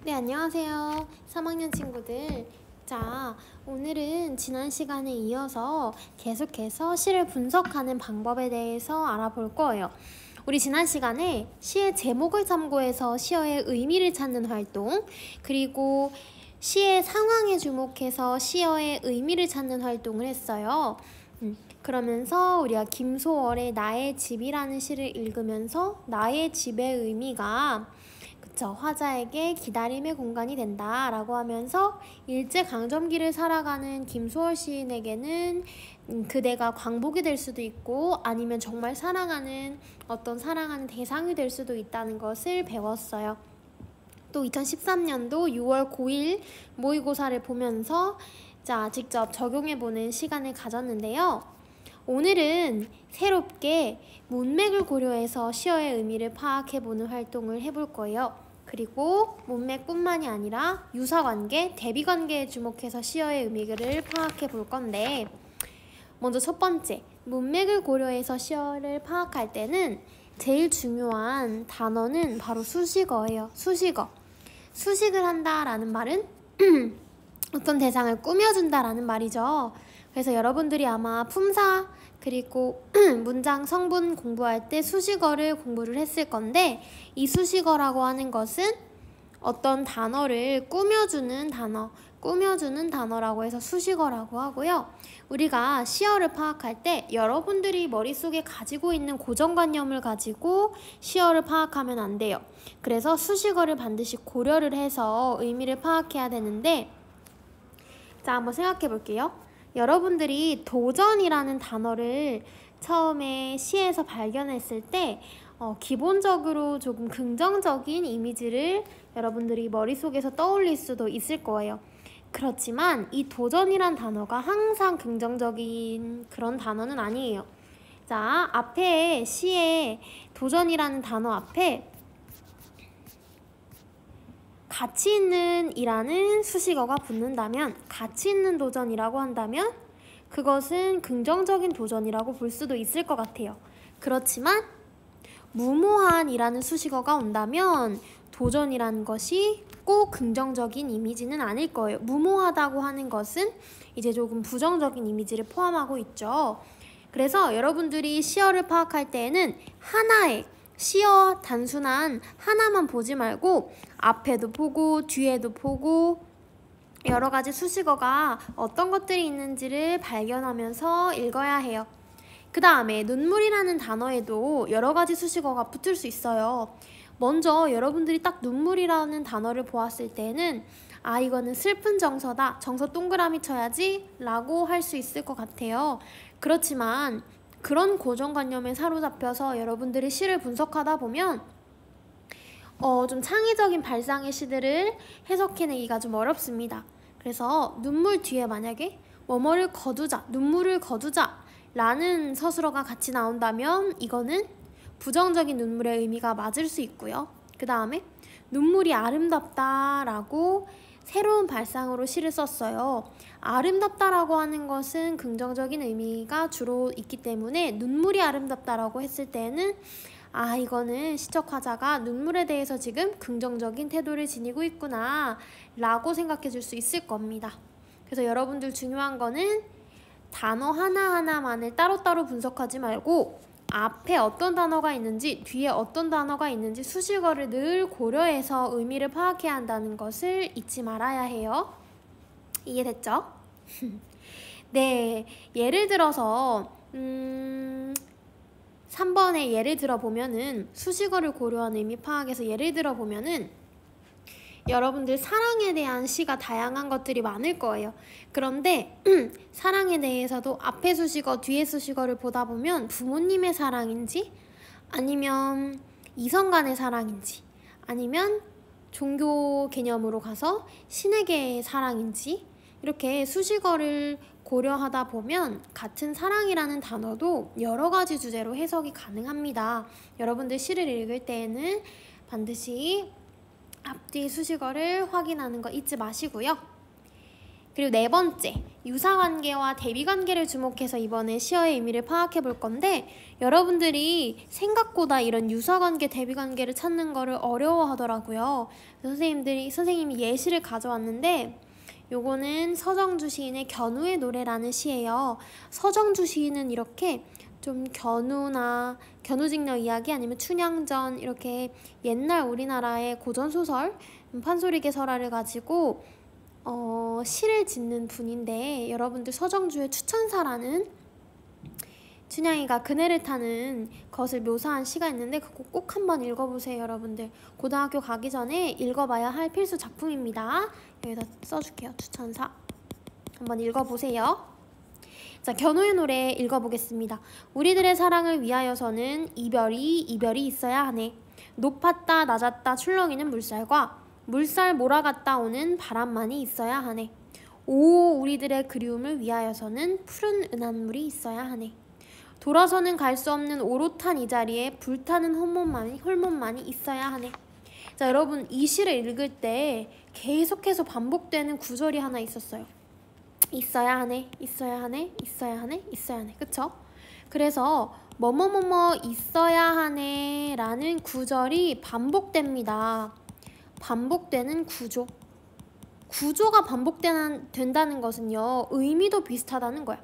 네, 안녕하세요. 3학년 친구들. 자, 오늘은 지난 시간에 이어서 계속해서 시를 분석하는 방법에 대해서 알아볼 거예요. 우리 지난 시간에 시의 제목을 참고해서 시어의 의미를 찾는 활동, 그리고 시의 상황에 주목해서 시어의 의미를 찾는 활동을 했어요. 그러면서 우리가 김소월의 나의 집이라는 시를 읽으면서 나의 집의 의미가 화자에게 기다림의 공간이 된다라고 하면서 일제강점기를 살아가는 김소월 시인에게는 그대가 광복이 될 수도 있고 아니면 정말 사랑하는 대상이 될 수도 있다는 것을 배웠어요. 또 2013년도 6월 9일 모의고사를 보면서 직접 적용해보는 시간을 가졌는데요. 오늘은 새롭게 문맥을 고려해서 시어의 의미를 파악해보는 활동을 해볼 거예요. 그리고 문맥뿐만이 아니라 유사관계, 대비관계에 주목해서 시어의 의미를 파악해 볼 건데, 먼저 첫 번째, 문맥을 고려해서 시어를 파악할 때는 제일 중요한 단어는 바로 수식어예요. 수식어. 수식을 한다라는 말은 어떤 대상을 꾸며준다라는 말이죠. 그래서 여러분들이 아마 품사 그리고 문장 성분 공부할 때 수식어를 공부를 했을 건데, 이 수식어라고 하는 것은 어떤 단어를 꾸며주는 단어라고 해서 수식어라고 하고요. 우리가 시어를 파악할 때 여러분들이 머릿속에 가지고 있는 고정관념을 가지고 시어를 파악하면 안 돼요. 그래서 수식어를 반드시 고려를 해서 의미를 파악해야 되는데, 한번 생각해 볼게요. 여러분들이 도전이라는 단어를 처음에 시에서 발견했을 때 기본적으로 조금 긍정적인 이미지를 여러분들이 머릿속에서 떠올릴 수도 있을 거예요. 그렇지만 이 도전이란 단어가 항상 긍정적인 그런 단어는 아니에요. 앞에 시에 도전이라는 단어 앞에 가치 있는 이라는 수식어가 붙는다면, 가치 있는 도전이라고 한다면 그것은 긍정적인 도전이라고 볼 수도 있을 것 같아요. 그렇지만 무모한 이라는 수식어가 온다면 도전이라는 것이 꼭 긍정적인 이미지는 아닐 거예요. 무모하다고 하는 것은 이제 조금 부정적인 이미지를 포함하고 있죠. 그래서 여러분들이 시어를 파악할 때에는 하나의 시어 단순한 하나만 보지 말고 앞에도 보고 뒤에도 보고 여러 가지 수식어가 어떤 것들이 있는지를 발견하면서 읽어야 해요. 그 다음에 눈물이라는 단어에도 여러 가지 수식어가 붙을 수 있어요. 먼저 여러분들이 딱 눈물이라는 단어를 보았을 때는 이거는 슬픈 정서다, 정서 동그라미 쳐야지 라고 할 수 있을 것 같아요. 그렇지만 그런 고정관념에 사로잡혀서 여러분들이 시를 분석하다 보면 좀 창의적인 발상의 시들을 해석해내기가 좀 어렵습니다. 그래서 눈물 뒤에 만약에 뭐뭐를 거두자, 눈물을 거두자 라는 서술어가 같이 나온다면 이거는 부정적인 눈물의 의미가 맞을 수 있고요. 그 다음에 눈물이 아름답다 라고 새로운 발상으로 시를 썼어요. 아름답다라고 하는 것은 긍정적인 의미가 주로 있기 때문에 눈물이 아름답다라고 했을 때는 이거는 시적화자가 눈물에 대해서 지금 긍정적인 태도를 지니고 있구나 라고 생각해 줄 수 있을 겁니다. 그래서 여러분들 중요한 거는 단어 하나하나만을 따로따로 분석하지 말고 앞에 어떤 단어가 있는지 뒤에 어떤 단어가 있는지 수식어를 늘 고려해서 의미를 파악해야 한다는 것을 잊지 말아야 해요. 이해됐죠? 네, 예를 들어서 3번의 예를 들어보면은 수식어를 고려한 의미 파악에서 예를 들어보면은 여러분들 사랑에 대한 시가 다양한 것들이 많을 거예요. 그런데 사랑에 대해서도 앞에 수식어, 뒤에 수식어를 보다 보면 부모님의 사랑인지 아니면 이성 간의 사랑인지 아니면 종교 개념으로 가서 신에게의 사랑인지 이렇게 수식어를 고려하다 보면 같은 사랑이라는 단어도 여러 가지 주제로 해석이 가능합니다. 여러분들 시를 읽을 때에는 반드시 앞뒤 수식어를 확인하는 거 잊지 마시고요. 그리고 네 번째, 유사관계와 대비관계를 주목해서 이번에 시어의 의미를 파악해 볼 건데 여러분들이 생각보다 이런 유사관계, 대비관계를 찾는 거를 어려워하더라고요. 선생님이 예시를 가져왔는데 요거는 서정주 시인의 견우의 노래라는 시예요. 서정주 시인은 이렇게 좀 견우직녀 이야기 아니면 춘향전 이렇게 옛날 우리나라의 고전소설 판소리개설화를 가지고 시를 짓는 분인데 여러분들 서정주의 추천사라는 춘향이가 그네를 타는 것을 묘사한 시가 있는데 그거 꼭 한번 읽어보세요. 여러분들 고등학교 가기 전에 읽어봐야 할 필수 작품입니다. 여기다 써줄게요. 추천사 한번 읽어보세요. 자, 견우의 노래 읽어보겠습니다. 우리들의 사랑을 위하여서는 이별이 있어야 하네. 높았다 낮았다 출렁이는 물살과 물살 몰아갔다 오는 바람만이 있어야 하네. 오, 우리들의 그리움을 위하여서는 푸른 은한물이 있어야 하네. 돌아서는 갈 수 없는 오롯한 이 자리에 불타는 홀몸만이 있어야 하네. 자, 여러분 이 시를 읽을 때 계속해서 반복되는 구절이 하나 있었어요. 있어야 하네, 있어야 하네, 있어야 하네, 있어야 하네. 그쵸? 그래서 뭐뭐뭐뭐 있어야 하네 라는 구절이 반복됩니다. 반복되는 구조가 반복된다는 것은요 의미도 비슷하다는 거야.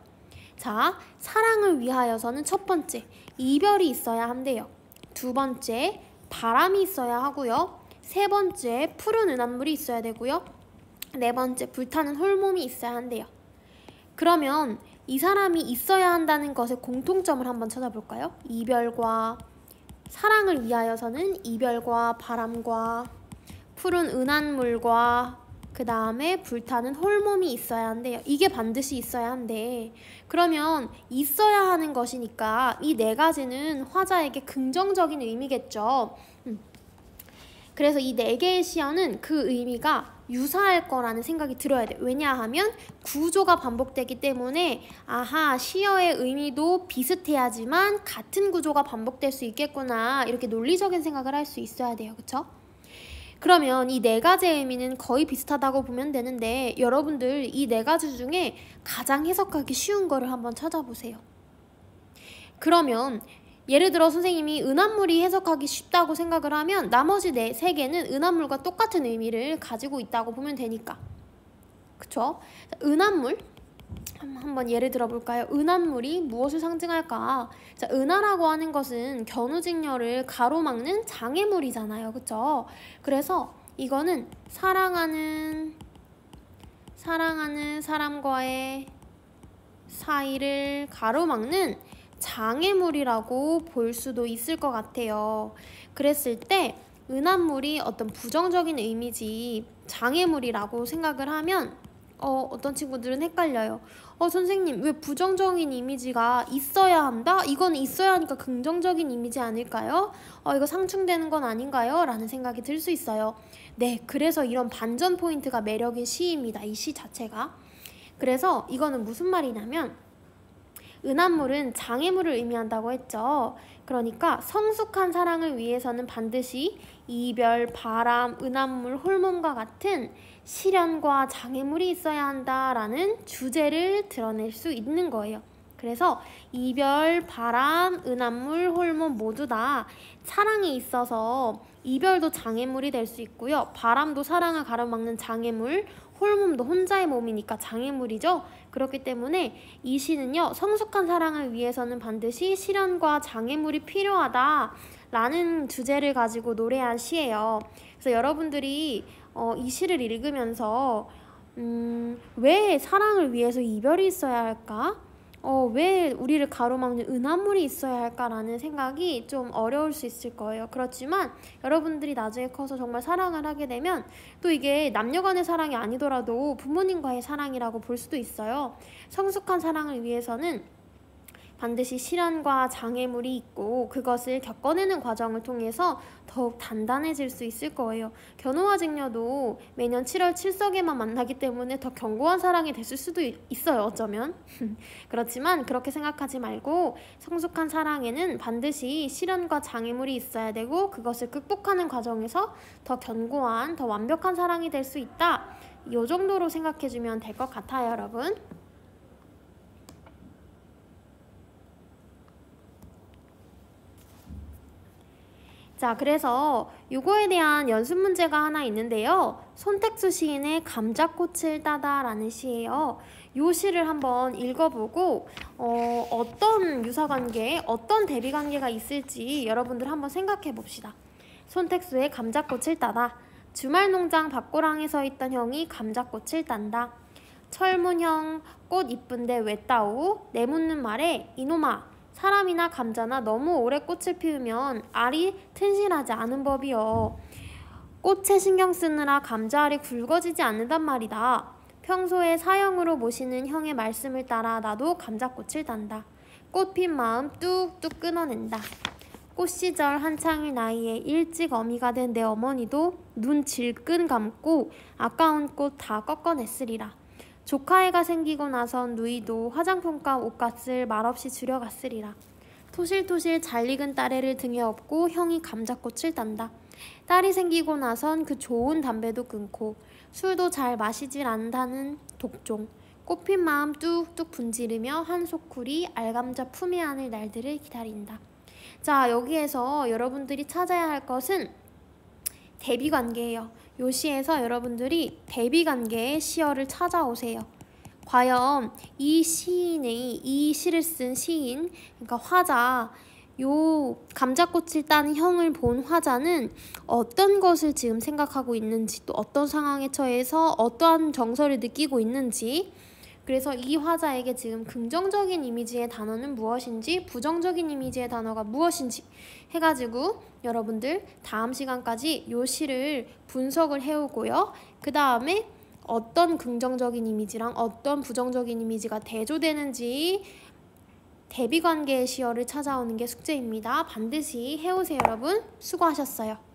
자, 사랑을 위하여서는 첫 번째 이별이 있어야 한대요. 두 번째 바람이 있어야 하고요. 세 번째 푸른 은한물이 있어야 되고요. 네 번째 불타는 홀몸이 있어야 한대요. 그러면 이 사람이 있어야 한다는 것의 공통점을 한번 찾아볼까요? 사랑을 위하여서는 이별과 바람과 푸른 은한물과 그 다음에 불타는 홀몸이 있어야 한대요. 이게 반드시 있어야 한대. 그러면 있어야 하는 것이니까 이 네 가지는 화자에게 긍정적인 의미겠죠. 그래서 이 네 개의 시어는 그 의미가 유사할 거라는 생각이 들어야 돼요. 왜냐하면 구조가 반복되기 때문에 시어의 의미도 비슷해야지만 같은 구조가 반복될 수 있겠구나 이렇게 논리적인 생각을 할 수 있어야 돼요. 그쵸? 그러면 이 네 가지의 의미는 거의 비슷하다고 보면 되는데 여러분들 이 네 가지 중에 가장 해석하기 쉬운 거를 한번 찾아보세요. 그러면 예를 들어 선생님이 은한물이 해석하기 쉽다고 생각을 하면 나머지 세 개는 은한물과 똑같은 의미를 가지고 있다고 보면 되니까. 그쵸? 은한물 한번 예를 들어볼까요? 은한물이 무엇을 상징할까? 자, 은하라고 하는 것은 견우직녀를 가로막는 장애물이잖아요. 그쵸? 그래서 이거는 사랑하는 사람과의 사이를 가로막는 장애물이라고 볼 수도 있을 것 같아요. 그랬을 때 은한물이 어떤 부정적인 의미지 장애물이라고 생각을 하면 어떤 친구들은 헷갈려요. 선생님 왜 부정적인 이미지가 있어야 한다? 이건 있어야 하니까 긍정적인 이미지 아닐까요? 이거 상충되는 건 아닌가요? 라는 생각이 들 수 있어요. 네, 그래서 이런 반전 포인트가 매력인 시입니다. 이 시 자체가. 그래서 이거는 무슨 말이냐면 은한물은 장애물을 의미한다고 했죠. 그러니까 성숙한 사랑을 위해서는 반드시 이별, 바람, 은한물, 홀몸과 같은 시련과 장애물이 있어야 한다라는 주제를 드러낼 수 있는 거예요. 그래서 이별, 바람, 은한물, 홀몸 모두 다 사랑에 있어서 이별도 장애물이 될 수 있고요. 바람도 사랑을 가로막는 장애물, 홀몸도 혼자의 몸이니까 장애물이죠. 그렇기 때문에 이 시는요. 성숙한 사랑을 위해서는 반드시 시련과 장애물이 필요하다라는 주제를 가지고 노래한 시예요. 그래서 여러분들이 이 시를 읽으면서 왜 사랑을 위해서 이별이 있어야 할까? 왜 우리를 가로막는 은한물이 있어야 할까라는 생각이 좀 어려울 수 있을 거예요. 그렇지만 여러분들이 나중에 커서 정말 사랑을 하게 되면 또 이게 남녀간의 사랑이 아니더라도 부모님과의 사랑이라고 볼 수도 있어요. 성숙한 사랑을 위해서는 반드시 시련과 장애물이 있고 그것을 겪어내는 과정을 통해서 더욱 단단해질 수 있을 거예요. 견우와 직녀도 매년 7월 7석에만 만나기 때문에 더 견고한 사랑이 됐을 수도 있어요. 어쩌면. 그렇지만 그렇게 생각하지 말고 성숙한 사랑에는 반드시 시련과 장애물이 있어야 되고 그것을 극복하는 과정에서 더 견고한, 더 완벽한 사랑이 될 수 있다. 이 정도로 생각해주면 될 것 같아요, 여러분. 자, 그래서 이거에 대한 연습 문제가 하나 있는데요. 손택수 시인의 감자꽃을 따다 라는 시예요. 이 시를 한번 읽어보고 어떤 유사관계, 어떤 대비관계가 있을지 여러분들 한번 생각해 봅시다. 손택수의 감자꽃을 따다. 주말농장 밭고랑에 서 있던 형이 감자꽃을 딴다. 철문형 꽃 이쁜데 왜 따오? 내묻는 말에 이놈아 사람이나 감자나 너무 오래 꽃을 피우면 알이 튼실하지 않은 법이요. 꽃에 신경 쓰느라 감자알이 굵어지지 않는단 말이다. 평소에 사형으로 모시는 형의 말씀을 따라 나도 감자꽃을 단다. 꽃핀 마음 뚝뚝 끊어낸다. 꽃시절 한창일 나이에 일찍 어미가 된 내 어머니도 눈 질끈 감고 아까운 꽃 다 꺾어냈으리라. 조카애가 생기고 나선 누이도 화장품값 옷값을 말없이 줄여갔으리라. 토실토실 잘 익은 딸애를 등에 업고 형이 감자꽃을 딴다. 딸이 생기고 나선 그 좋은 담배도 끊고 술도 잘 마시질 않다는 독종. 꽃핀 마음 뚝뚝 분지르며 한 소쿠리 알감자 품에 안을 날들을 기다린다. 자, 여기에서 여러분들이 찾아야 할 것은 대비관계예요. 요 시에서 여러분들이 대비관계의 시어를 찾아오세요. 과연 이 시인의 이 시를 쓴 시인, 그러니까 화자, 요 감자꽃을 따는 형을 본 화자는 어떤 것을 지금 생각하고 있는지, 또 어떤 상황에 처해서 어떠한 정서를 느끼고 있는지, 그래서 이 화자에게 지금 긍정적인 이미지의 단어는 무엇인지, 부정적인 이미지의 단어가 무엇인지 해가지고 여러분들 다음 시간까지 요 시를 분석을 해오고요. 그 다음에 어떤 긍정적인 이미지랑 어떤 부정적인 이미지가 대조되는지 대비관계의 시어를 찾아오는 게 숙제입니다. 반드시 해오세요, 여러분. 수고하셨어요.